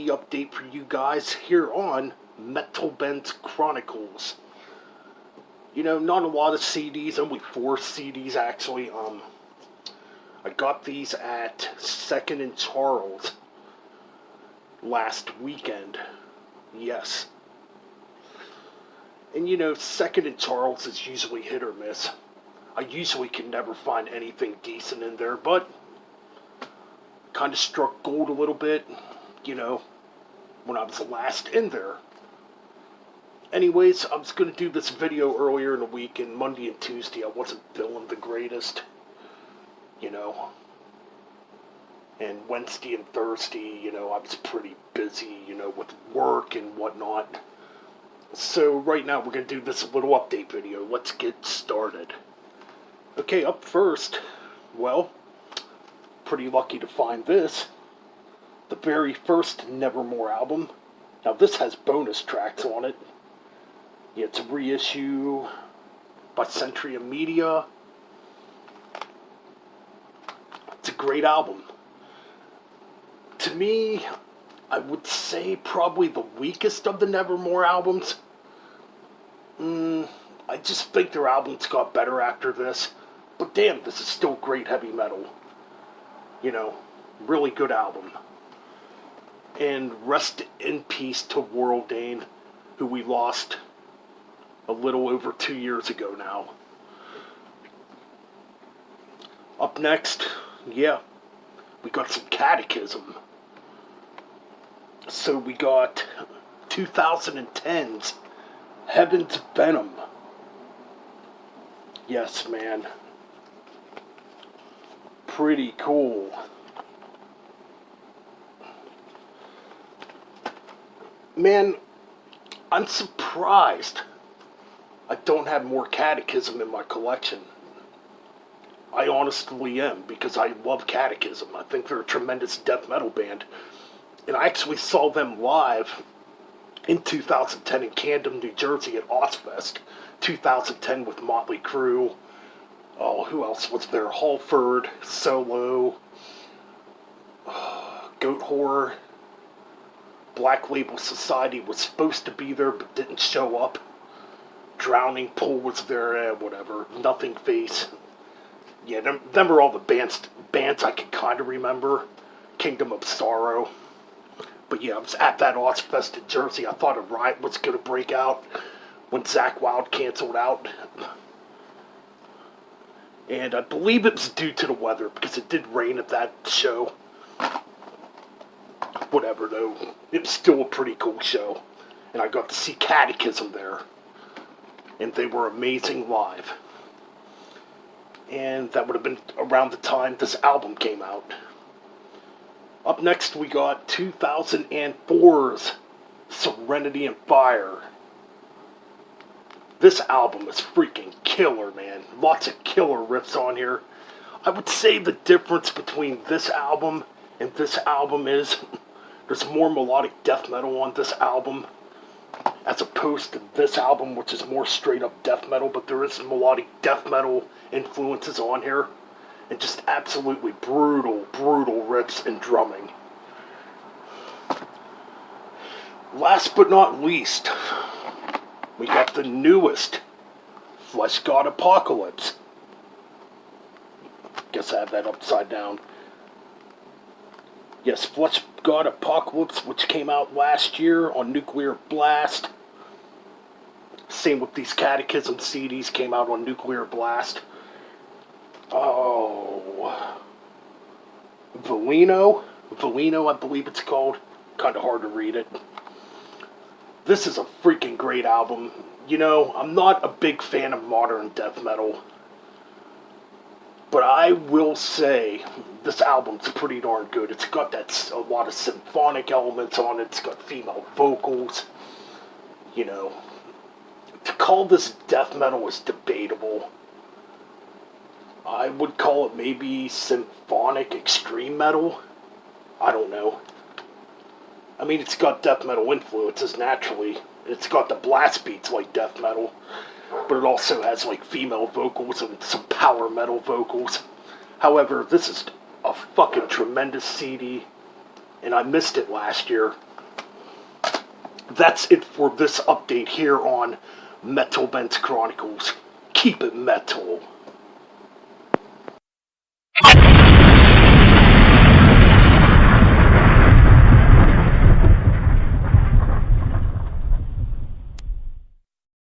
CD update for you guys here on Metal Band's Chronicles. You know, not a lot of CDs, only 4 CDs actually. I got these at 2nd and Charles last weekend. Yes. And you know, 2nd and Charles is usually hit or miss. I usually can never find anything decent in there, but kind of struck gold a little bit, you know, when I was last in there. Anyways, I was going to do this video earlier in the week, and Monday and Tuesday I wasn't feeling the greatest, you know. And Wednesday and Thursday, you know, I was pretty busy, you know, with work and whatnot. So right now we're going to do this little update video. Let's get started. Okay, up first, well, pretty lucky to find this. The very first Nevermore album. Now this has bonus tracks on it. Yeah, it's a reissue by Century Media. It's a great album. To me, I would say probably the weakest of the Nevermore albums. I just think their albums got better after this. But damn, this is still great heavy metal. You know, really good album. And rest in peace to World Dane, who we lost a little over 2 years ago now. Up next, yeah, we got some Katakyslm. So we got 2010's Heaven's Venom. Yes, man. Pretty cool. Man, I'm surprised I don't have more Katakyslm in my collection. I honestly am, because I love Katakyslm. I think they're a tremendous death metal band. And I actually saw them live in 2010 in Camden, New Jersey at Ozfest 2010 with Motley Crue. Oh, who else was there? Halford, Solo, Goat Horror. Black Label Society was supposed to be there but didn't show up. Drowning Pool was there, whatever. Nothing Face. Yeah, them are all the bands I can kind of remember. Kingdom of Sorrow. But yeah, I was at that Ozfest in Jersey. I thought a riot was going to break out when Zakk Wylde canceled out. And I believe it was due to the weather, because it did rain at that show. Whatever, though. It was still a pretty cool show. And I got to see Katakyslm there. And they were amazing live. And that would have been around the time this album came out. Up next, we got 2004's Serenity and Fire. This album is freaking killer, man. Lots of killer riffs on here. I would say the difference between this album and this album is there's more melodic death metal on this album as opposed to this album, which is more straight up death metal, but there is melodic death metal influences on here. And just absolutely brutal, brutal riffs and drumming. Last but not least, we got the newest Fleshgod Apocalypse. Guess I have that upside down. Yes, Fleshgod Apocalypse, which came out last year on Nuclear Blast. Same with these Katakyslm CDs, came out on Nuclear Blast. Oh, Veleno, I believe it's called. Kind of hard to read it. This is a freaking great album. You know, I'm not a big fan of modern death metal, but I will say this album's pretty darn good. It's got a lot of symphonic elements on it. It's got female vocals. You know, to call this death metal is debatable. I would call it maybe symphonic extreme metal. I don't know. I mean, it's got death metal influences naturally. It's got the blast beats like death metal. But it also has like female vocals and some power metal vocals. However, this is a fucking tremendous CD. And I missed it last year. that's it for this update here on Metal Bent Chronicles. Keep it metal.